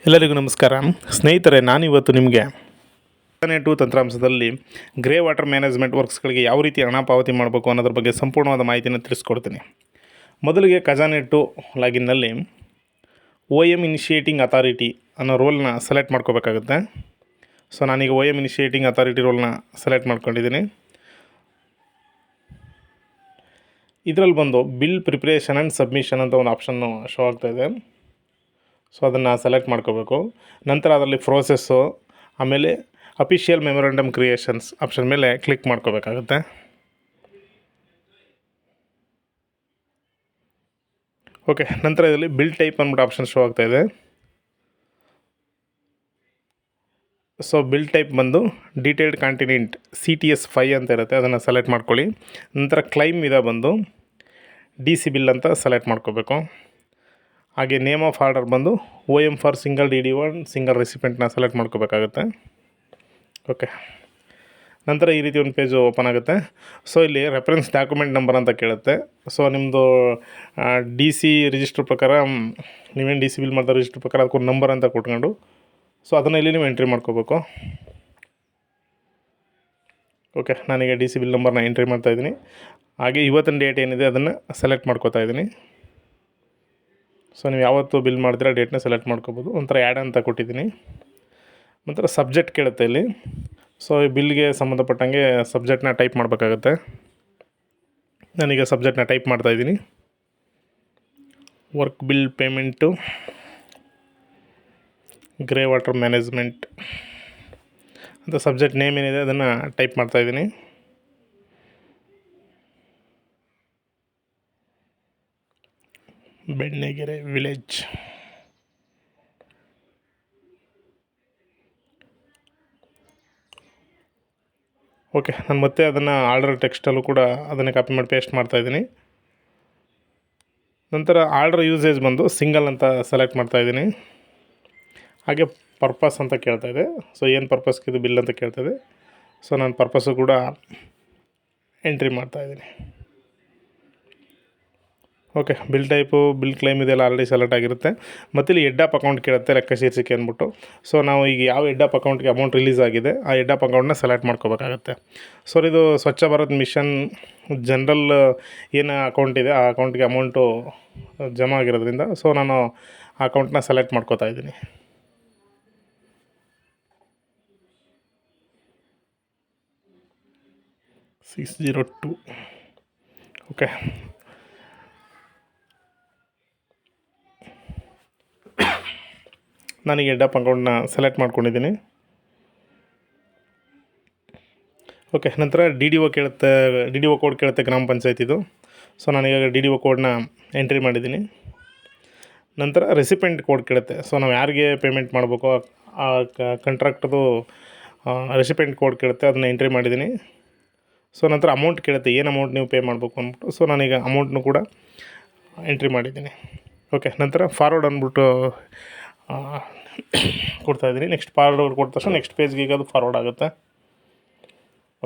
ಎಲ್ಲರಿಗೂ ನಮಸ್ಕಾರ ಸ್ನೇಹಿತರೆ, ನಾನಿವತ್ತು ನಿಮಗೆ ಖಜಾನೆ-2 ತಂತ್ರಾಂಶದಲ್ಲಿ ಗ್ರೇ ವಾಟರ್ ಮ್ಯಾನೇಜ್ಮೆಂಟ್ ವರ್ಕ್ಸ್ಗಳಿಗೆ ಯಾವ ರೀತಿ ಹಣ ಪಾವತಿ ಮಾಡಬೇಕು ಅನ್ನೋದ್ರ ಬಗ್ಗೆ ಸಂಪೂರ್ಣವಾದ ಮಾಹಿತಿಯನ್ನು ತಿಳಿಸ್ಕೊಡ್ತೀನಿ. ಮೊದಲಿಗೆ ಖಜಾನೆ-2 ಲಾಗಿನ್ನಲ್ಲಿ OM ಇನಿಷಿಯೇಟಿಂಗ್ ಅಥಾರಿಟಿ ಅನ್ನೋ ರೋಲ್ನ ಸೆಲೆಕ್ಟ್ ಮಾಡ್ಕೋಬೇಕಾಗುತ್ತೆ. ಸೊ ನಾನೀಗ OM ಇನಿಷಿಯೇಟಿಂಗ್ ಅಥಾರಿಟಿ ರೋಲ್ನ ಸೆಲೆಕ್ಟ್ ಮಾಡ್ಕೊಂಡಿದ್ದೀನಿ. ಇದರಲ್ಲಿ ಬಂದು ಬಿಲ್ ಪ್ರಿಪ್ರೇಷನ್ ಆ್ಯಂಡ್ ಸಬ್ಮಿಷನ್ ಅಂತ ಒಂದು ಆಪ್ಷನ್ನು ಶೋ ಆಗ್ತಾಯಿದೆ. ಸೊ ಅದನ್ನು ಸೆಲೆಕ್ಟ್ ಮಾಡ್ಕೋಬೇಕು. ನಂತರ ಅದರಲ್ಲಿ ಪ್ರೋಸೆಸ್ಸು, ಆಮೇಲೆ ಅಫಿಷಿಯಲ್ ಮೆಮೊರಂಡಮ್ ಕ್ರಿಯೇಷನ್ಸ್ ಆಪ್ಷನ್ ಮೇಲೆ ಕ್ಲಿಕ್ ಮಾಡ್ಕೋಬೇಕಾಗುತ್ತೆ. ಓಕೆ, ನಂತರ ಇದರಲ್ಲಿ ಬಿಲ್ ಟೈಪ್ ಅಂದ್ಬಿಟ್ಟು ಆಪ್ಷನ್ ಶೋ ಆಗ್ತಾಯಿದೆ. ಸೊ ಬಿಲ್ ಟೈಪ್ ಬಂದು ಡೀಟೇಲ್ಡ್ ಕಾಂಟಿನೆಂಟ್ CTS 5 ಅಂತ ಇರುತ್ತೆ, ಅದನ್ನು ಸೆಲೆಕ್ಟ್ ಮಾಡ್ಕೊಳ್ಳಿ. ನಂತರ ಕ್ಲೈಮ್ ಇದೆ ಬಂದು DC ಬಿಲ್ ಅಂತ ಸೆಲೆಕ್ಟ್ ಮಾಡ್ಕೋಬೇಕು. ಹಾಗೆ ನೇಮ್ ಆಫ್ ಆರ್ಡರ್ ಬಂದು OM for single DD1 single ರೆಸಿಪೆಂಟ್ನ ಸೆಲೆಕ್ಟ್ ಮಾಡ್ಕೋಬೇಕಾಗುತ್ತೆ. ಓಕೆ, ನಂತರ ಈ ರೀತಿ ಒಂದು ಪೇಜು ಓಪನ್ ಆಗುತ್ತೆ. ಸೊ ಇಲ್ಲಿ ರೆಫರೆನ್ಸ್ ಡಾಕ್ಯುಮೆಂಟ್ ನಂಬರ್ ಅಂತ ಕೇಳುತ್ತೆ. ಸೊ ನಿಮ್ಮದು DC ರಿಜಿಸ್ಟ್ರ್ ಪ್ರಕಾರ, ನೀವೇನು DC ಬಿಲ್ ಮಾಡಿದ ರಿಜಿಸ್ಟ್ರ್ ಪ್ರಕಾರ ಅದಕ್ಕೊಂದು ನಂಬರ್ ಅಂತ ಕೊಟ್ಕೊಂಡು, ಸೊ ಅದನ್ನು ಇಲ್ಲಿ ನೀವು ಎಂಟ್ರಿ ಮಾಡ್ಕೋಬೇಕು. ಓಕೆ, ನಾನೀಗ DC ಬಿಲ್ ನಂಬರ್ನ ಎಂಟ್ರಿ ಮಾಡ್ತಾಯಿದ್ದೀನಿ. ಹಾಗೆ ಇವತ್ತಿನ ಡೇಟ್ ಏನಿದೆ ಅದನ್ನು ಸೆಲೆಕ್ಟ್ ಮಾಡ್ಕೋತಾ ಇದ್ದೀನಿ. ಸೊ ನೀವು ಯಾವತ್ತು ಬಿಲ್ ಮಾಡ್ತೀರಾ ಡೇಟ್ನ ಸೆಲೆಕ್ಟ್ ಮಾಡ್ಕೋಬೋದು. ಒಂಥರ ಆ್ಯಡ್ ಅಂತ ಕೊಟ್ಟಿದ್ದೀನಿ. ನಂತರ ಸಬ್ಜೆಕ್ಟ್ ಕೇಳುತ್ತೆ ಇಲ್ಲಿ. ಸೊ ಈ ಬಿಲ್ಗೆ ಸಂಬಂಧಪಟ್ಟಂಗೆ ಸಬ್ಜೆಕ್ಟ್ನ ಟೈಪ್ ಮಾಡಬೇಕಾಗತ್ತೆ. ನಾನೀಗ ಸಬ್ಜೆಕ್ಟ್ನ ಟೈಪ್ ಮಾಡ್ತಾಯಿದ್ದೀನಿ. Work bill payment grey water management ಅಂತ ಸಬ್ಜೆಕ್ಟ್ ನೇಮ್ ಏನಿದೆ ಅದನ್ನು ಟೈಪ್ ಮಾಡ್ತಾಯಿದ್ದೀನಿ. ಬೆಣ್ಣೆಗೆರೆ ವಿಲೇಜ್. ಓಕೆ, ನಾನು ಮತ್ತೆ ಅದನ್ನು ಆರ್ಡರ್ ಟೆಕ್ಸ್ಟಲ್ಲೂ ಕೂಡ ಅದನ್ನೇ ಕಾಪಿ ಮಾಡಿ ಪೇಸ್ಟ್ ಮಾಡ್ತಾಯಿದ್ದೀನಿ. ನಂತರ ಆರ್ಡರ್ ಯೂಸೇಜ್ ಬಂದು ಸಿಂಗಲ್ ಅಂತ ಸೆಲೆಕ್ಟ್ ಮಾಡ್ತಾಯಿದ್ದೀನಿ. ಹಾಗೆ ಪರ್ಪಸ್ ಅಂತ ಕೇಳ್ತಾಯಿದೆ. ಸೊ ಏನು ಪರ್ಪಸ್ಗೆ ಇದು ಬಿಲ್ ಅಂತ ಕೇಳ್ತಾಯಿದೆ. ಸೊ ನಾನು ಪರ್ಪಸ್ಸು ಕೂಡ ಎಂಟ್ರಿ ಮಾಡ್ತಾಯಿದ್ದೀನಿ. Okay, bill type, bill claim ಇದೆಲ್ಲ ಆಲ್ರೆಡಿ ಸೆಲೆಕ್ಟ್ ಆಗಿರುತ್ತೆ. ಮತ್ತು ಇಲ್ಲಿ ಹೆಡ್ ಆಫ್ ಅಕೌಂಟ್ ಕೇಳುತ್ತೆ, ಲೆಕ್ಕ ಶೀರ್ಷಿಕೆ ಅಂದ್ಬಿಟ್ಟು. ಸೊ ನಾವು ಈಗ ಯಾವ ಹೆಡ್ ಆಫ್ ಅಕೌಂಟ್ಗೆ ಅಮೌಂಟ್ ರಿಲೀಸ್ ಆಗಿದೆ ಆ ಹೆಡ್ ಆಫ್ ಅಕೌಂಟ್ನ ಸೆಲೆಕ್ಟ್ ಮಾಡ್ಕೋಬೇಕಾಗತ್ತೆ. ಸೊ ಇದು ಸ್ವಚ್ಛ ಭಾರತ್ ಮಿಷನ್ ಜನರಲ್ ಏನು ಅಕೌಂಟ್ ಇದೆ ಆ ಅಕೌಂಟ್ಗೆ ಅಮೌಂಟು ಜಮಾ ಆಗಿರೋದ್ರಿಂದ ಸೊ ನಾನು ಆ ಅಕೌಂಟ್ನ ಸೆಲೆಕ್ಟ್ ಮಾಡ್ಕೋತಾ ಇದ್ದೀನಿ. $602. ಓಕೆ, ನಾನೀಗ ಹೆಡ್ ಆಫ್ ಅಕೌಂಟ್ನ ಸೆಲೆಕ್ಟ್ ಮಾಡ್ಕೊಂಡಿದ್ದೀನಿ. ಓಕೆ, ನಂತರ DDO ಕೇಳುತ್ತೆ, DDO ಕೋಡ್ ಕೇಳುತ್ತೆ, ಗ್ರಾಮ ಪಂಚಾಯತಿದು. ಸೊ ನಾನೀಗ DDO ಕೋಡ್ನ ಎಂಟ್ರಿ ಮಾಡಿದ್ದೀನಿ. ನಂತರ ರೆಸಿಪೆಂಟ್ ಕೋಡ್ ಕೇಳುತ್ತೆ. ಸೊ ನಾವು ಯಾರಿಗೆ ಪೇಮೆಂಟ್ ಮಾಡಬೇಕು ಆ ಕಂಟ್ರಾಕ್ಟ್ದು ರೆಸಿಪೆಂಟ್ ಕೋಡ್ ಕೇಳುತ್ತೆ, ಅದನ್ನು ಎಂಟ್ರಿ ಮಾಡಿದ್ದೀನಿ. ಸೊ ನಂತರ ಅಮೌಂಟ್ ಕೇಳುತ್ತೆ, ಏನು ಅಮೌಂಟ್ ನೀವು ಪೇ ಮಾಡಬೇಕು ಅಂದ್ಬಿಟ್ಟು. ಸೊ ನಾನೀಗ ಅಮೌಂಟ್ನು ಕೂಡ ಎಂಟ್ರಿ ಮಾಡಿದ್ದೀನಿ. ಓಕೆ, ನಂತರ ಫಾರ್ವರ್ಡ್ ಅಂದ್ಬಿಟ್ಟು ಕೊಡ್ತಾಯಿದ್ದೀನಿ. ನೆಕ್ಸ್ಟ್ ಫಾರ್ವರ್ಡ್ ಕೊಟ್ಟ ತಕ್ಷಣ ನೆಕ್ಸ್ಟ್ ಪೇಜ್ಗೆ ಈಗ ಅದು ಫಾರ್ವರ್ಡ್ ಆಗುತ್ತೆ.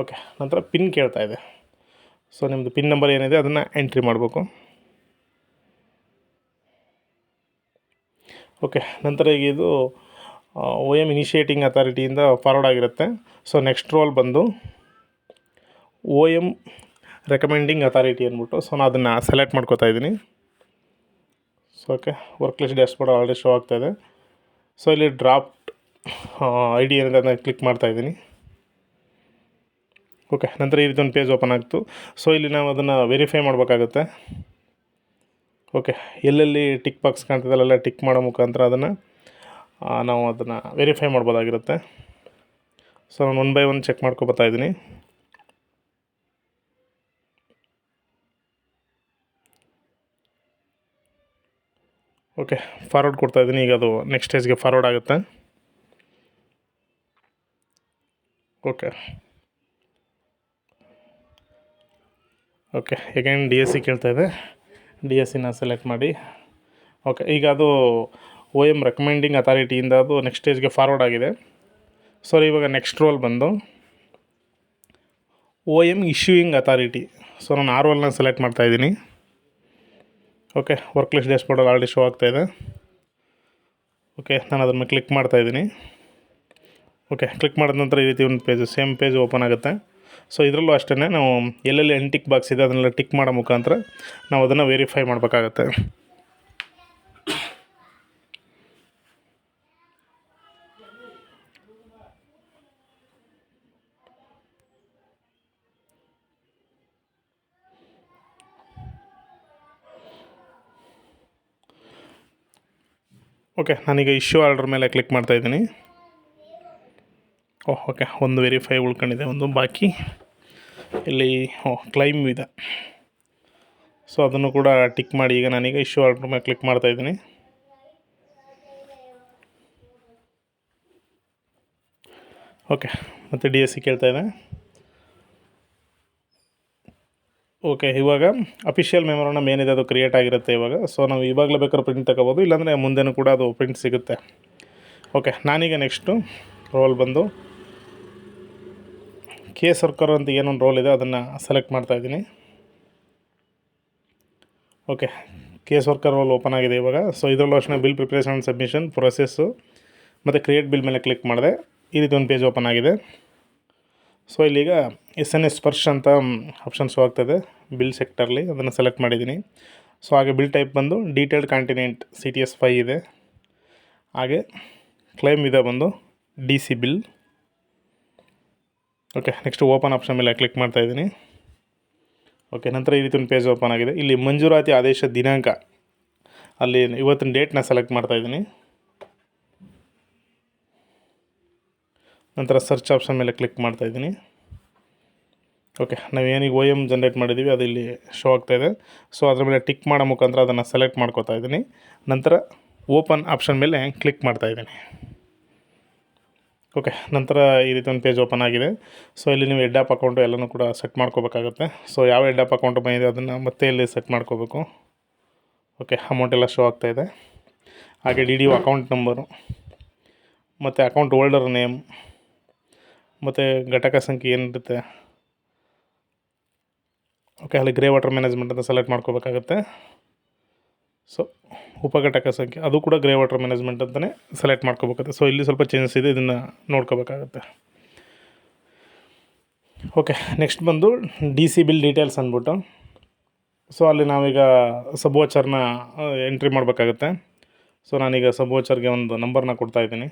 ಓಕೆ, ನಂತರ ಪಿನ್ ಕೇಳ್ತಾ ಇದೆ. ಸೊ ನಿಮ್ಮದು ಪಿನ್ ನಂಬರ್ ಏನಿದೆ ಅದನ್ನು ಎಂಟ್ರಿ ಮಾಡಬೇಕು. ಓಕೆ, ನಂತರ ಈಗ ಇದು OM ಇನಿಷಿಯೇಟಿಂಗ್ ಅಥಾರಿಟಿಯಿಂದ ಫಾರ್ವರ್ಡ್ ಆಗಿರುತ್ತೆ. ಸೊ ನೆಕ್ಸ್ಟ್ ರೋಲ್ ಬಂದು OM ರೆಕಮೆಂಡಿಂಗ್ ಅಥಾರಿಟಿ ಅಂದ್ಬಿಟ್ಟು. ಸೊ ನಾನು ಅದನ್ನು ಸೆಲೆಕ್ಟ್ ಮಾಡ್ಕೋತಾ ಇದ್ದೀನಿ. So okay, work list dashboard already show ಆಗ್ತಾಯಿದೆ. ಸೊ ಇಲ್ಲಿ ಡ್ರಾಫ್ಟ್ ID ಏನಿದೆ ಅದನ್ನು ಕ್ಲಿಕ್ ಮಾಡ್ತಾಯಿದ್ದೀನಿ. ಓಕೆ, ನಂತರ ಈ ರೀತಿ ಒಂದು ಪೇಜ್ ಓಪನ್ ಆಗ್ತು. ಸೊ ಇಲ್ಲಿ ನಾವು ಅದನ್ನು ವೆರಿಫೈ ಮಾಡಬೇಕಾಗುತ್ತೆ. ಓಕೆ, ಎಲ್ಲೆಲ್ಲಿ ಟಿಕ್ ಬಾಕ್ಸ್ ಕಾಣ್ತದೆ ಅಲ್ಲೆಲ್ಲ ಟಿಕ್ ಮಾಡೋ ಮುಖಾಂತರ ಅದನ್ನು ನಾವು ಅದನ್ನು ವೆರಿಫೈ ಮಾಡ್ಬೋದಾಗಿರುತ್ತೆ. ಸೊ ನಾನು 1 by 1 ಚೆಕ್ ಮಾಡ್ಕೊಬತ್ತಾ ಇದ್ದೀನಿ. ಓಕೆ, ಫಾರ್ವರ್ಡ್ ಕೊಡ್ತಾಯಿದ್ದೀನಿ. ಈಗ ಅದು ನೆಕ್ಸ್ಟ್ ಸ್ಟೇಜ್ಗೆ ಫಾರ್ವರ್ಡ್ ಆಗುತ್ತೆ. ಓಕೆ ಓಕೆ ಅಗೈನ್ DSC ಕೇಳ್ತಾಯಿದೆ. DSCನ ಸೆಲೆಕ್ಟ್ ಮಾಡಿ. ಓಕೆ, ಈಗ ಅದು OM ರೆಕಮೆಂಡಿಂಗ್ ಅಥಾರಿಟಿಯಿಂದ ಅದು ನೆಕ್ಸ್ಟ್ ಸ್ಟೇಜ್ಗೆ ಫಾರ್ವರ್ಡ್ ಆಗಿದೆ. ಸೊ ಇವಾಗ ನೆಕ್ಸ್ಟ್ ರೋಲ್ ಬಂದು OM ಇಶ್ಯೂಯಿಂಗ್ ಅಥಾರಿಟಿ. ಸೊ ನಾನು ಆ ರೋಲ್ನ ಸೆಲೆಕ್ಟ್ ಮಾಡ್ತಾಯಿದ್ದೀನಿ. ಓಕೆ, ವರ್ಕ್ ಲಿಸ್ಟ್ ಡ್ಯಾಶ್ಬೋರ್ಡಲ್ಲಿ ಆಲ್ರೆಡಿ ಶೋ ಆಗ್ತಾಯಿದೆ. ಓಕೆ, ನಾನು ಅದ್ರ ಮೇಲೆ ಕ್ಲಿಕ್ ಮಾಡ್ತಾಯಿದ್ದೀನಿ. ಓಕೆ, ಕ್ಲಿಕ್ ಮಾಡಿದ ನಂತರ ಈ ರೀತಿ ಒಂದು ಸೇಮ್ ಪೇಜ್ ಓಪನ್ ಆಗುತ್ತೆ. ಸೊ ಇದರಲ್ಲೂ ಅಷ್ಟೇ ನಾವು ಎಲ್ಲೆಲ್ಲಿ ಟಿಕ್ ಬಾಕ್ಸ್ ಇದೆ ಅದನ್ನೆಲ್ಲ ಟಿಕ್ ಮಾಡೋ ಮುಖಾಂತರ ನಾವು ಅದನ್ನು ವೆರಿಫೈ ಮಾಡಬೇಕಾಗತ್ತೆ. ಓಕೆ, ನಾನೀಗ ಇಶ್ಯೂ ಆರ್ಡರ್ ಮೇಲೆ ಕ್ಲಿಕ್ ಮಾಡ್ತಾಯಿದ್ದೀನಿ. ಓಕೆ, ಒಂದು ವೆರಿಫೈ ಉಳ್ಕೊಂಡಿದೆ, ಒಂದು ಬಾಕಿ. ಇಲ್ಲಿ ಕ್ಲೈಮ್ ಇದೆ, ಸೊ ಅದನ್ನು ಕೂಡ ಟಿಕ್ ಮಾಡಿ ಈಗ ನಾನೀಗ ಇಶ್ಯೂ ಆರ್ಡರ್ ಮೇಲೆ ಕ್ಲಿಕ್ ಮಾಡ್ತಾಯಿದ್ದೀನಿ. ಓಕೆ, ಮತ್ತು DSC ಕೇಳ್ತಾಯಿದೆ. ಓಕೆ, ಇವಾಗ ಅಫಿಷಿಯಲ್ ಮೆಮೊರನ್ನ ಏನಿದೆ ಅದು ಕ್ರಿಯೇಟ್ ಆಗಿರುತ್ತೆ ಇವಾಗ. ಸೊ ನಾವು ಇವಾಗಲೇ ಬೇಕಾದ್ರೆ ಪ್ರಿಂಟ್ ತಗೋಬೋದು, ಇಲ್ಲಾಂದರೆ ಮುಂದೆನೂ ಕೂಡ ಅದು ಪ್ರಿಂಟ್ ಸಿಗುತ್ತೆ. ಓಕೆ, ನಾನೀಗ ನೆಕ್ಸ್ಟು ರೋಲ್ ಬಂದು ಕೇಸ್ ವರ್ಕರ್ ಅಂತ ಏನೊಂದು ರೋಲ್ ಇದೆ ಅದನ್ನು ಸೆಲೆಕ್ಟ್ ಮಾಡ್ತಾಯಿದ್ದೀನಿ. Okay, case worker role open ಆಗಿದೆ ಇವಾಗ. ಸೊ ಇದರಲ್ಲೂ ಅಷ್ಟೇ bill preparation and submission process ಮತ್ತು ಕ್ರಿಯೇಟ್ ಬಿಲ್ ಮೇಲೆ ಕ್ಲಿಕ್ ಮಾಡಿದೆ. ಈ ರೀತಿ ಒಂದು ಪೇಜ್ ಓಪನ್ ಆಗಿದೆ. ಸೊ ಇಲ್ಲೀಗ SNS ಸ್ಪರ್ಶ್ ಅಂತ ಆಪ್ಷನ್ ಶೋ ಆಗ್ತದೆ ಬಿಲ್ ಸೆಕ್ಟರ್ಲಿ, ಅದನ್ನು ಸೆಲೆಕ್ಟ್ ಮಾಡಿದ್ದೀನಿ. ಸೊ ಹಾಗೆ ಬಿಲ್ ಟೈಪ್ ಬಂದು ಡೀಟೇಲ್ಡ್ ಕಾಂಟಿನೆಂಟ್ CTS 5 ಇದೆ. ಹಾಗೆ ಕ್ಲೈಮ್ ಇದೆ ಬಂದು DC bill. Okay, next open option ಮೇಲೆ ಕ್ಲಿಕ್ ಮಾಡ್ತಾಯಿದ್ದೀನಿ. ಓಕೆ, ನಂತರ ಈ ರೀತಿ ಒಂದು ಪೇಜ್ ಓಪನ್ ಆಗಿದೆ. ಇಲ್ಲಿ ಮಂಜೂರಾತಿ ಆದೇಶ ದಿನಾಂಕ, ಅಲ್ಲಿ ಇವತ್ತಿನ ಡೇಟ್ನ ಸೆಲೆಕ್ಟ್ ಮಾಡ್ತಾಯಿದ್ದೀನಿ. ನಂತರ ಸರ್ಚ್ ಆಪ್ಷನ್ ಮೇಲೆ ಕ್ಲಿಕ್ ಮಾಡ್ತಾಯಿದ್ದೀನಿ. ಓಕೆ, ನಾವೇನೀಗ OM ಜನ್ರೇಟ್ ಮಾಡಿದ್ದೀವಿ ಅದು ಇಲ್ಲಿ ಶೋ ಆಗ್ತಾಯಿದೆ. ಸೊ ಅದ್ರ ಮೇಲೆ ಟಿಕ್ ಮಾಡೋ ಮುಖಾಂತರ ಅದನ್ನು ಸೆಲೆಕ್ಟ್ ಮಾಡ್ಕೋತಾ ಇದ್ದೀನಿ. ನಂತರ ಓಪನ್ ಆಪ್ಷನ್ ಮೇಲೆ ಕ್ಲಿಕ್ ಮಾಡ್ತಾಯಿದ್ದೀನಿ. ಓಕೆ, ನಂತರ ಈ ರೀತಿ ಒಂದು ಪೇಜ್ ಓಪನ್ ಆಗಿದೆ. ಸೊ ಇಲ್ಲಿ ನೀವು ಹೆಡ್ ಆಫ್ ಅಕೌಂಟು ಎಲ್ಲನೂ ಕೂಡ ಸೆಟ್ ಮಾಡ್ಕೋಬೇಕಾಗುತ್ತೆ. ಸೊ ಯಾವ ಹೆಡ್ ಆಫ್ ಅಕೌಂಟು ಬಂದಿದೆ ಅದನ್ನು ಮತ್ತೆ ಇಲ್ಲಿ ಸೆಟ್ ಮಾಡ್ಕೋಬೇಕು. ಓಕೆ, ಅಮೌಂಟ್ ಎಲ್ಲ ಶೋ ಆಗ್ತಾಯಿದೆ. ಹಾಗೆ DDO ಅಕೌಂಟ್ ನಂಬರು ಮತ್ತು ಅಕೌಂಟ್ ಹೋಲ್ಡರ್ ನೇಮ್ ಮತ್ತು ಘಟಕ ಸಂಖ್ಯೆ ಏನಿರುತ್ತೆ. ಓಕೆ, ಅಲ್ಲಿ ಗ್ರೇ ವಾಟರ್ ಮ್ಯಾನೇಜ್ಮೆಂಟ್ ಅಂತ ಸೆಲೆಕ್ಟ್ ಮಾಡ್ಕೋಬೇಕಾಗತ್ತೆ. ಸೊ ಉಪಘಟಕ ಸಂಖ್ಯೆ ಅದು ಕೂಡ ಗ್ರೇ ವಾಟರ್ ಮ್ಯಾನೇಜ್ಮೆಂಟ್ ಅಂತಲೇ ಸೆಲೆಕ್ಟ್ ಮಾಡ್ಕೋಬೇಕಾಗುತ್ತೆ. ಸೊ ಇಲ್ಲಿ ಸ್ವಲ್ಪ ಚೇಂಜಸ್ ಇದೆ, ಇದನ್ನು ನೋಡ್ಕೋಬೇಕಾಗತ್ತೆ. ಓಕೆ, ನೆಕ್ಸ್ಟ್ ಬಂದು DC ಬಿಲ್ ಡೀಟೇಲ್ಸ್ ಅಂದ್ಬಿಟ್ಟು. ಸೊ ಅಲ್ಲಿ ನಾವೀಗ ಸಬ್ ವೋಚರ್ನ ಎಂಟ್ರಿ ಮಾಡಬೇಕಾಗತ್ತೆ. ಸೊ ನಾನೀಗ ಸಬ್ ವೋಚರ್ಗೆ ಒಂದು ನಂಬರ್ನ ಕೊಡ್ತಾಯಿದ್ದೀನಿ.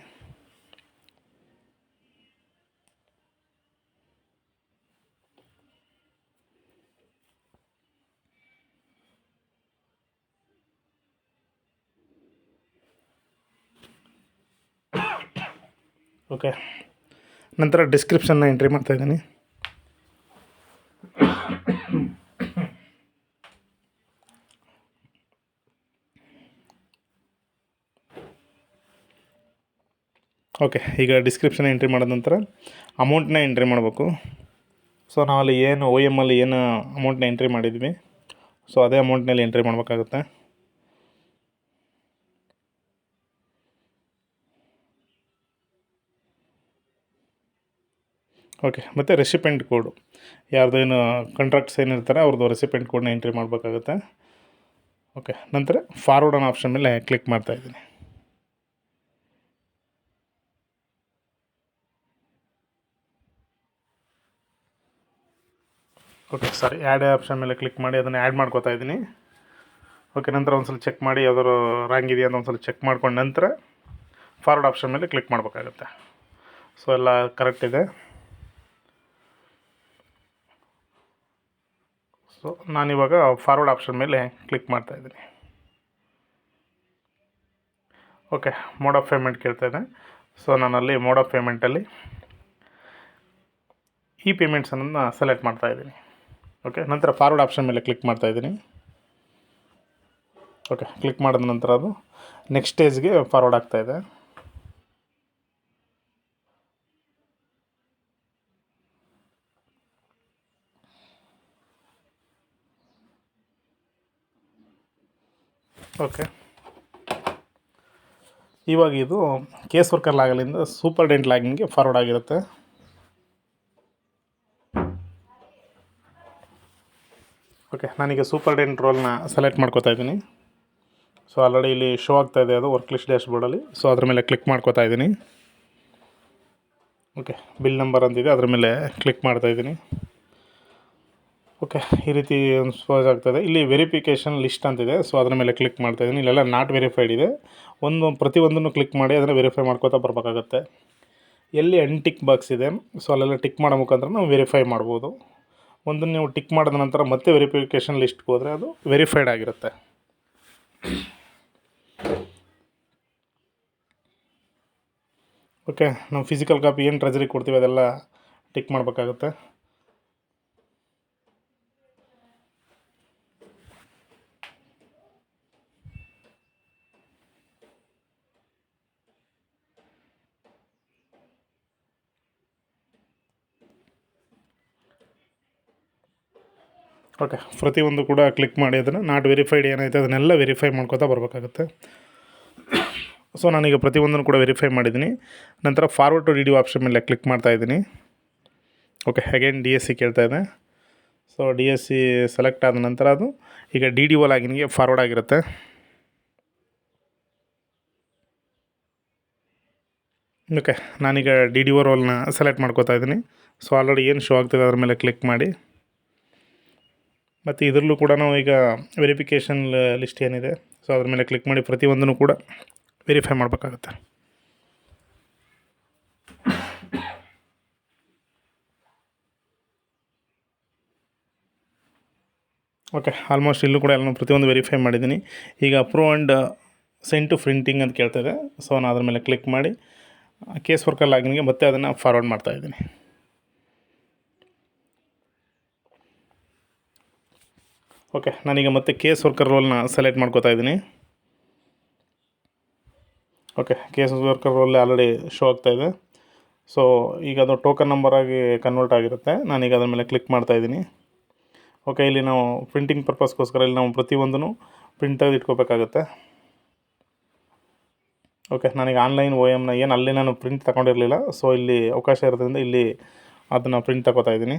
ಓಕೆ, ನಂತರ ಡಿಸ್ಕ್ರಿಪ್ಷನ್ನ ಎಂಟ್ರಿ ಮಾಡ್ತಾಯಿದ್ದೀನಿ. ಓಕೆ, ಈಗ ಡಿಸ್ಕ್ರಿಪ್ಷನ್ ಎಂಟ್ರಿ ಮಾಡಿದ ನಂತರ ಅಮೌಂಟ್ನ ಎಂಟ್ರಿ ಮಾಡಬೇಕು. ಸೊ ನಾವಲ್ಲಿ ಏನು OM ಅಲ್ಲಿ ಏನು ಅಮೌಂಟ್ನ ಎಂಟ್ರಿ ಮಾಡಿದ್ವಿ, ಸೊ ಅದೇ ಅಮೌಂಟ್ನಲ್ಲಿ ಎಂಟ್ರಿ ಮಾಡಬೇಕಾಗುತ್ತೆ. ಓಕೆ, ಮತ್ತು ರೆಸಿಪೆಂಟ್ ಕೋಡು, ಯಾರ್ದು ಏನು ಕಾಂಟ್ರಾಕ್ಟ್ಸ್ ಏನಿರ್ತಾರೆ ಅವ್ರದ್ದು ರೆಸಿಪೆಂಟ್ ಕೋಡ್ನ ಎಂಟ್ರಿ ಮಾಡಬೇಕಾಗುತ್ತೆ. ಓಕೆ, ನಂತರ ಫಾರ್ವರ್ಡ್ ಅನ್ನೋ ಆಪ್ಷನ್ ಮೇಲೆ ಕ್ಲಿಕ್ ಮಾಡ್ತಾಯಿದ್ದೀನಿ. ಓಕೆ, ಸಾರಿ, ಆ್ಯಡ್ ಆಪ್ಷನ್ ಮೇಲೆ ಕ್ಲಿಕ್ ಮಾಡಿ ಅದನ್ನು ಆ್ಯಡ್ ಮಾಡ್ಕೋತಾ ಇದ್ದೀನಿ. ಓಕೆ, ನಂತರ ಒಂದು ಸಲ ಚೆಕ್ ಮಾಡಿ ಯಾವ್ದಾದ್ರು ರಾಂಗ್ ಇದೆಯಾ ಅಂತ ಒಂದು ಸಲ ಚೆಕ್ ಮಾಡ್ಕೊಂಡು ನಂತರ ಫಾರ್ವರ್ಡ್ ಆಪ್ಷನ್ ಮೇಲೆ ಕ್ಲಿಕ್ ಮಾಡಬೇಕಾಗುತ್ತೆ. ಸೊ ಎಲ್ಲ ಕರೆಕ್ಟ್ ಇದೆ. ಸೊ ನಾನಿವಾಗ ಫಾರ್ವರ್ಡ್ ಆಪ್ಷನ್ ಮೇಲೆ ಕ್ಲಿಕ್ ಮಾಡ್ತಾಯಿದ್ದೀನಿ. ಓಕೆ, ಮೋಡ್ ಆಫ್ ಪೇಮೆಂಟ್ ಕೇಳ್ತಾಯಿದೆ. ಸೊ ನಾನಲ್ಲಿ ಮೋಡ್ ಆಫ್ ಪೇಮೆಂಟಲ್ಲಿ ಪೇಮೆಂಟ್ಸ್ ಅನ್ನೋದನ್ನ ಸೆಲೆಕ್ಟ್ ಮಾಡ್ತಾಯಿದ್ದೀನಿ. ಓಕೆ, ನಂತರ ಫಾರ್ವರ್ಡ್ ಆಪ್ಷನ್ ಮೇಲೆ ಕ್ಲಿಕ್ ಮಾಡ್ತಾಯಿದ್ದೀನಿ. ಓಕೆ, ಕ್ಲಿಕ್ ಮಾಡಿದ ನಂತರ ಅದು ನೆಕ್ಸ್ಟ್ ಸ್ಟೇಜ್ಗೆ ಫಾರ್ವರ್ಡ್ ಆಗ್ತಾಯಿದೆ. ಓಕೆ, ಇವಾಗ ಇದು ಕೇಸ್ ವರ್ಕರ್ ಲಾಗಲಿಂದ ಸೂಪರ್ಡೆಂಟ್ ಲಾಗಿನ್ಗೆ ಫಾರ್ವರ್ಡ್ ಆಗಿರುತ್ತೆ. ಓಕೆ, ನಾನೀಗ ಸೂಪರ್ಡೆಂಟ್ ರೋಲ್ನ ಸೆಲೆಕ್ಟ್ ಮಾಡ್ಕೋತಾ ಇದ್ದೀನಿ. ಸೊ ಆಲ್ರೆಡಿ ಇಲ್ಲಿ ಶೋ ಆಗ್ತಾಯಿದೆ ಅದು ವರ್ಕ್ ಲಿಸ್ಟ್ ಡ್ಯಾಶ್ಬೋರ್ಡಲ್ಲಿ. ಸೊ ಅದ್ರ ಮೇಲೆ ಕ್ಲಿಕ್ ಮಾಡ್ಕೋತಾ ಇದ್ದೀನಿ. ಓಕೆ, ಬಿಲ್ ನಂಬರ್ ಅಂತಿದೆ, ಅದ್ರ ಮೇಲೆ ಕ್ಲಿಕ್ ಮಾಡ್ತಾಯಿದ್ದೀನಿ. ಓಕೆ, ಈ ರೀತಿ ಒಂದು ಸ್ಪೋಸ್ ಆಗ್ತದೆ. ಇಲ್ಲಿ ವೆರಿಫಿಕೇಷನ್ ಲಿಸ್ಟ್ ಅಂತಿದೆ, ಸೊ ಅದ್ರ ಮೇಲೆ ಕ್ಲಿಕ್ ಮಾಡ್ತಾಯಿದ್ದೀನಿ. ಇಲ್ಲೆಲ್ಲ ನಾಟ್ ವೆರಿಫೈಡ್ ಇದೆ. ಪ್ರತಿಯೊಂದನ್ನು ಕ್ಲಿಕ್ ಮಾಡಿ ಅದನ್ನು ವೆರಿಫೈ ಮಾಡ್ಕೋತಾ ಬರಬೇಕಾಗತ್ತೆ. ಎಲ್ಲಿ ಅನ್ಟಿಕ್ ಬಾಕ್ಸ್ ಇದೆ, ಸೊ ಅಲ್ಲೆಲ್ಲ ಟಿಕ್ ಮಾಡೋ ಮುಖಾಂತರ ನಾವು ವೆರಿಫೈ ಮಾಡ್ಬೋದು. ಒಂದನ್ನು ನೀವು ಟಿಕ್ ಮಾಡಿದ ನಂತರ ಮತ್ತೆ ವೆರಿಫಿಕೇಷನ್ ಲಿಸ್ಟ್ಗೆ ಹೋದರೆ ಅದು ವೆರಿಫೈಡ್ ಆಗಿರುತ್ತೆ. ಓಕೆ, ನಾವು ಫಿಸಿಕಲ್ ಕಾಪಿ ಏನು ಟ್ರೆಜರಿಗೆ ಕೊಡ್ತೀವಿ ಅದೆಲ್ಲ ಟಿಕ್ ಮಾಡಬೇಕಾಗುತ್ತೆ. ಓಕೆ, ಪ್ರತಿಯೊಂದು ಕೂಡ ಕ್ಲಿಕ್ ಮಾಡಿ ಅದನ್ನು ನಾಟ್ ವೆರಿಫೈಡ್ ಏನೈತೆ ಅದನ್ನೆಲ್ಲ ವೆರಿಫೈ ಮಾಡ್ಕೋತಾ ಬರಬೇಕಾಗುತ್ತೆ. ಸೊ ನಾನೀಗ ಪ್ರತಿಯೊಂದನ್ನು ಕೂಡ ವೆರಿಫೈ ಮಾಡಿದ್ದೀನಿ. ನಂತರ forward to D D option ಮೇಲೆ ಕ್ಲಿಕ್ ಮಾಡ್ತಾಯಿದ್ದೀನಿ. ಓಕೆ, ಅಗೇನ್ DSC ಕೇಳ್ತಾ ಇದೆ. ಸೊ DSC ಸೆಲೆಕ್ಟ್ ಆದ ನಂತರ ಅದು ಈಗ DDO ಲಾಗಿನ್ಗೆ ಫಾರ್ವರ್ಡ್ ಆಗಿರುತ್ತೆ. ಓಕೆ, ನಾನೀಗ DDO ರೋಲ್ನ ಸೆಲೆಕ್ಟ್ ಮಾಡ್ಕೋತಾ ಇದ್ದೀನಿ. ಸೊ ಆಲ್ರೆಡಿ ಏನು ಶೋ ಆಗ್ತಿದೆ ಅದ್ರ ಮೇಲೆ ಕ್ಲಿಕ್ ಮಾಡಿ, ಮತ್ತು ಇದರಲ್ಲೂ ಕೂಡ ನಾವು ಈಗ ವೆರಿಫಿಕೇಷನ್ ಲಿಸ್ಟ್ ಏನಿದೆ ಸೊ ಅದ್ರ ಮೇಲೆ ಕ್ಲಿಕ್ ಮಾಡಿ ಪ್ರತಿಯೊಂದನ್ನು ಕೂಡ ವೆರಿಫೈ ಮಾಡಬೇಕಾಗುತ್ತೆ. ಓಕೆ, ಆಲ್ಮೋಸ್ಟ್ ಇಲ್ಲೂ ಕೂಡ ಎಲ್ಲ ಪ್ರತಿಯೊಂದು ವೆರಿಫೈ ಮಾಡಿದ್ದೀನಿ. ಈಗ approve and send to printing ಅಂತ ಕೇಳ್ತಾಯಿದೆ. ಸೊ ನಾನು ಅದ್ರ ಮೇಲೆ ಕ್ಲಿಕ್ ಮಾಡಿ ಕೇಸ್ ವರ್ಕರ್ ಲಾಗಿನ್ಗೆ ಮತ್ತೆ ಅದನ್ನು ಫಾರ್ವರ್ಡ್ ಮಾಡ್ತಾಯಿದ್ದೀನಿ. ಓಕೆ, ನಾನೀಗ ಮತ್ತೆ ಕೇಸ್ ವರ್ಕರ್ ರೋಲ್ನ ಸೆಲೆಕ್ಟ್ ಮಾಡ್ಕೋತಾ ಇದ್ದೀನಿ. Okay, case worker role already show ಆಗ್ತಾಯಿದೆ. ಸೊ ಈಗ ಅದು ಟೋಕನ್ ನಂಬರಾಗಿ ಕನ್ವರ್ಟ್ ಆಗಿರುತ್ತೆ. ನಾನೀಗ ಅದ್ರ ಮೇಲೆ ಕ್ಲಿಕ್ ಮಾಡ್ತಾಯಿದ್ದೀನಿ. ಓಕೆ, ಇಲ್ಲಿ ನಾವು ಪ್ರಿಂಟಿಂಗ್ ಪರ್ಪಸ್ಗೋಸ್ಕರ ಇಲ್ಲಿ ನಾವು ಪ್ರತಿಯೊಂದನ್ನು ಪ್ರಿಂಟ್ ತೆಗೆದು ಇಟ್ಕೋಬೇಕಾಗುತ್ತೆ. ಓಕೆ, ನನಗೆ ಆನ್ಲೈನ್ OMನ ಏನು ಅಲ್ಲಿ ನಾನು ಪ್ರಿಂಟ್ ತಗೊಂಡಿರಲಿಲ್ಲ. ಸೊ ಇಲ್ಲಿ ಅವಕಾಶ ಇರೋದ್ರಿಂದ ಇಲ್ಲಿ ಅದನ್ನು ಪ್ರಿಂಟ್ ತಗೋತಾ ಇದ್ದೀನಿ.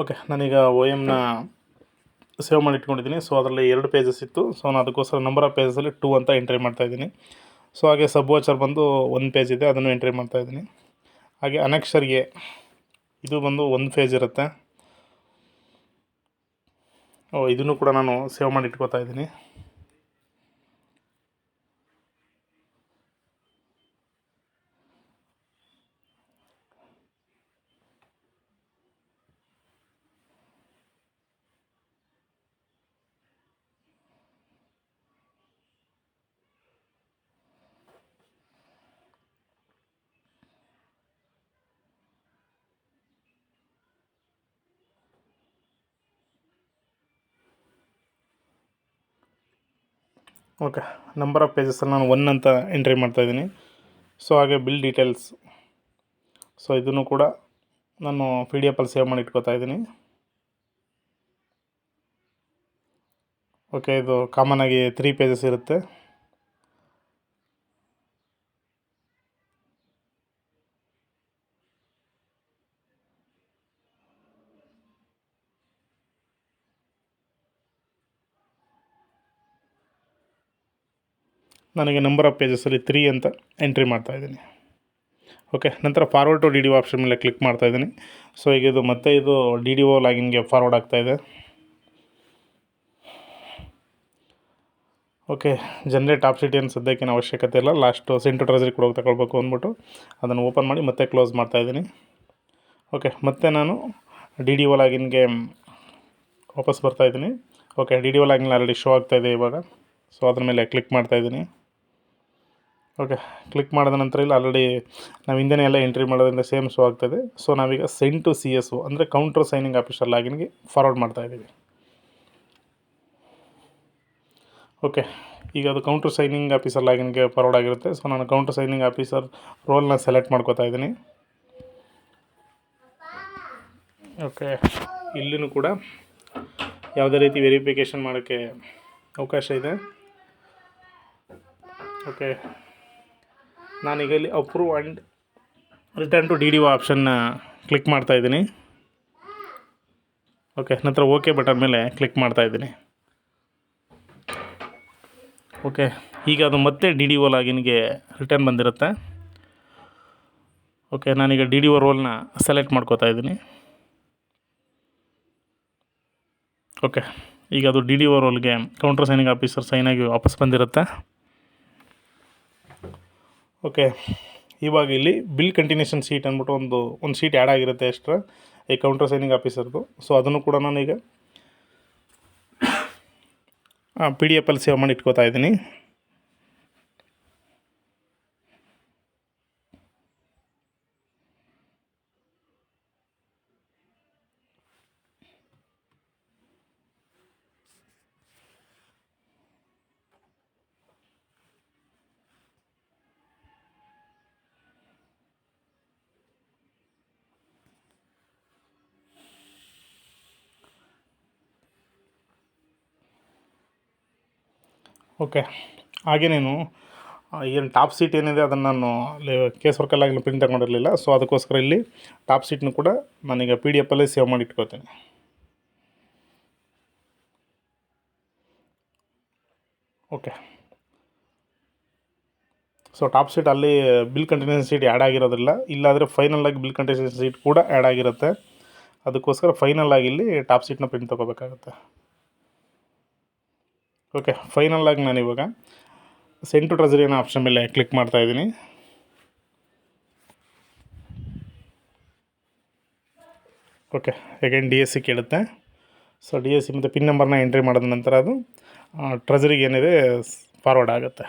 ಓಕೆ, ನಾನೀಗ OMನ ಸೇವ್ ಮಾಡಿ ಇಟ್ಕೊಂಡಿದ್ದೀನಿ. ಸೊ ಅದರಲ್ಲಿ 2 ಪೇಜಸ್ ಇತ್ತು. ಸೊ ನಾನು ಅದಕ್ಕೋಸ್ಕರ ನಂಬರ್ ಆಫ್ ಪೇಜಸಲ್ಲಿ 2 ಅಂತ ಎಂಟ್ರಿ ಮಾಡ್ತಾಯಿದ್ದೀನಿ. ಸೊ ಹಾಗೆ ಸಬ್ ವೋಚರ್ ಬಂದು 1 ಪೇಜ್ ಇದೆ, ಅದನ್ನು ಎಂಟ್ರಿ ಮಾಡ್ತಾಯಿದ್ದೀನಿ. ಹಾಗೆ ಅನಕ್ಷರ್ ಎ ಇದು ಬಂದು 1 ಪೇಜ್ ಇರುತ್ತೆ. ಇದನ್ನು ಕೂಡ ನಾನು ಸೇವ್ ಮಾಡಿ ಇಟ್ಕೋತಾ ಇದ್ದೀನಿ. ಓಕೆ, ನಂಬರ್ ಆಫ್ ಪೇಜಸಲ್ಲಿ ನಾನು 1 ಅಂತ ಎಂಟ್ರಿ ಮಾಡ್ತಾಯಿದ್ದೀನಿ. ಸೊ ಹಾಗೆ ಬಿಲ್ ಡೀಟೇಲ್ಸ್, ಸೊ ಇದನ್ನು ಕೂಡ ನಾನು PDF ಸೇವ್ ಮಾಡಿ ಇಟ್ಕೋತಾ ಇದ್ದೀನಿ. ಓಕೆ, ಇದು ಕಾಮನಾಗಿ 3 ಪೇಜಸ್ ಇರುತ್ತೆ. ನನಗೆ ನಂಬರ್ ಆಫ್ ಪೇಜಸಲ್ಲಿ 3 ಅಂತ ಎಂಟ್ರಿ ಮಾಡ್ತಾಯಿದ್ದೀನಿ. ಓಕೆ, ನಂತರ ಫಾರ್ವರ್ಡ್ ಟು DDO ಆಪ್ಷನ್ ಮೇಲೆ ಕ್ಲಿಕ್ ಮಾಡ್ತಾಯಿದ್ದೀನಿ. ಸೊ ಈಗ ಇದು ಮತ್ತೆ ಇದು DDO ಲಾಗಿನ್ಗೆ ಫಾರ್ವರ್ಡ್ ಆಗ್ತಾಯಿದೆ. ಓಕೆ, ಜನರೇಟ್ ಟಾಪ್ ಶೀಟ್ ಏನು ಸದ್ಯಕ್ಕೇನು ಅವಶ್ಯಕತೆ ಇಲ್ಲ. ಲಾಸ್ಟು ಸೆಂಡ್ ಟು ಟ್ರೆಜರಿ ಕೂಡ ತಗೊಳ್ಬೇಕು ಅಂದ್ಬಿಟ್ಟು ಅದನ್ನು ಓಪನ್ ಮಾಡಿ ಮತ್ತೆ ಕ್ಲೋಸ್ ಮಾಡ್ತಾಯಿದ್ದೀನಿ. ಓಕೆ, ಮತ್ತೆ ನಾನು DDO ಲಾಗಿನ್ಗೆ ವಾಪಸ್ ಬರ್ತಾಯಿದ್ದೀನಿ. Okay, DDO login already show ಆಗ್ತಾಯಿದೆ ಇವಾಗ. ಸೊ ಅದ್ರ ಮೇಲೆ ಕ್ಲಿಕ್ ಮಾಡ್ತಾಯಿದ್ದೀನಿ. ಓಕೆ, ಕ್ಲಿಕ್ ಮಾಡಿದ ನಂತರ ಇಲ್ಲಿ ಆಲ್ರೆಡಿ ನಾವು ಹಿಂದೆನೇ ಎಲ್ಲ ಎಂಟ್ರಿ ಮಾಡೋದ್ರಿಂದ ಸೇಮ್ ಶೋ ಆಗ್ತದೆ. ಸೊ ನಾವೀಗ ಸೆಂಡ್ ಟು CSO ಅಂದರೆ ಕೌಂಟರ್ ಸೈನಿಂಗ್ ಆಫೀಸರ್ ಲಾಗಿನ್ಗೆ ಫಾರ್ವರ್ಡ್ ಮಾಡ್ತಾಯಿದ್ದೀವಿ. ಓಕೆ, ಈಗ ಅದು ಕೌಂಟರ್ ಸೈನಿಂಗ್ ಆಫೀಸರ್ ಲಾಗಿನ್ಗೆ ಫಾರ್ವರ್ಡ್ ಆಗಿರುತ್ತೆ. ಸೊ ನಾನು ಕೌಂಟರ್ ಸೈನಿಂಗ್ ಆಫೀಸರ್ ರೋಲ್ನ ಸೆಲೆಕ್ಟ್ ಮಾಡ್ಕೋತಾ ಇದ್ದೀನಿ. ಓಕೆ, ಇಲ್ಲಿನೂ ಕೂಡ ಯಾವುದೇ ರೀತಿ ವೆರಿಫಿಕೇಷನ್ ಮಾಡೋಕ್ಕೆ ಅವಕಾಶ ಇದೆ. ಓಕೆ, ನಾನೀಗ ಇಲ್ಲಿ approve and return to DDO ಆಪ್ಷನ್ನ ಕ್ಲಿಕ್ ಮಾಡ್ತಾಯಿದ್ದೀನಿ. ಓಕೆ, ನಂತರ ಓಕೆ ಬಟನ್ ಮೇಲೆ ಕ್ಲಿಕ್ ಮಾಡ್ತಾಯಿದ್ದೀನಿ. ಓಕೆ, ಈಗ ಅದು ಮತ್ತೆ DDO ಲಾಗಿನ್ಗೆ ರಿಟರ್ನ್ ಬಂದಿರುತ್ತೆ. ಓಕೆ, ನಾನೀಗ DDO ರೋಲ್ನ ಸೆಲೆಕ್ಟ್ ಮಾಡ್ಕೋತಾ ಇದ್ದೀನಿ. ಓಕೆ, ಈಗ ಅದು DDO ರೋಲ್ಗೆ ಕೌಂಟರ್ ಸೈನಿಂಗ್ ಆಫೀಸರ್ ಸೈನಾಗಿ ವಾಪಸ್ ಬಂದಿರುತ್ತೆ. ಓಕೆ, ಇವಾಗ ಇಲ್ಲಿ ಬಿಲ್ ಕಂಟಿನ್ಯೂಷನ್ ಶೀಟ್ ಅಂದ್ಬಿಟ್ಟು ಒಂದು ಶೀಟ್ ಆ್ಯಡ್ ಆಗಿರುತ್ತೆ ಎಕ್ಸ್ಟ್ರಾ ಈ ಕೌಂಟರ್ ಸೈನಿಂಗ್ ಆಫೀಸರ್ದು. ಸೊ ಅದನ್ನು ಕೂಡ ನಾನೀಗ PDF ಅಲ್ಲಿ ಸೇವ್ ಮಾಡಿ ಇಟ್ಕೋತಾ ಇದ್ದೀನಿ. ಓಕೆ, ಹಾಗೇನೇನು ಏನು ಟಾಪ್ ಸೀಟ್ ಏನಿದೆ ಅದನ್ನು ನಾನು ಕೇಸ್ ವರ್ಕಲ್ಲಾಗಿ ಪ್ರಿಂಟ್ ತಗೊಂಡಿರಲಿಲ್ಲ. ಸೊ ಅದಕ್ಕೋಸ್ಕರ ಇಲ್ಲಿ ಟಾಪ್ ಸೀಟ್ನು ಕೂಡ ನಾನೀಗ PDF ಅಲ್ಲೇ ಸೇವ್ ಮಾಡಿ ಇಟ್ಕೋತೀನಿ. ಓಕೆ, ಸೊ ಟಾಪ್ ಸೀಟ್ ಅಲ್ಲಿ ಬಿಲ್ ಕಂಟಿನ್ಯೂಷನ್ ಸೀಟ್ ಆ್ಯಡ್ ಆಗಿರೋದಿಲ್ಲ. ಇಲ್ಲಾದರೆ ಫೈನಲಾಗಿ ಬಿಲ್ ಕಂಟಿನ್ಯೂಷನ್ ಸೀಟ್ ಕೂಡ ಆ್ಯಡ್ ಆಗಿರುತ್ತೆ. ಅದಕ್ಕೋಸ್ಕರ ಫೈನಲಾಗಿ ಇಲ್ಲಿ ಟಾಪ್ ಸೀಟ್ನ ಪ್ರಿಂಟ್ ತೊಗೋಬೇಕಾಗುತ್ತೆ. ಓಕೆ, ಫೈನಲಾಗಿ ನಾನಿವಾಗ ಸೆಂಡ್ ಟು ಟ್ರೆಜರಿ ಅನ್ನೋ ಆಪ್ಷನ್ ಮೇಲೆ ಕ್ಲಿಕ್ ಮಾಡ್ತಾಯಿದ್ದೀನಿ. ಓಕೆ, ಅಗೇನ್ DSC ಕೇಳುತ್ತೆ. ಸೊ DSC ಮತ್ತು ಪಿನ್ ನಂಬರ್ನ ಎಂಟ್ರಿ ಮಾಡಿದ ನಂತರ ಅದು ಟ್ರೆಜರಿಗೆ ಏನಿದೆ ಫಾರ್ವರ್ಡ್ ಆಗುತ್ತೆ.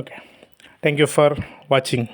Okay, thank you for watching.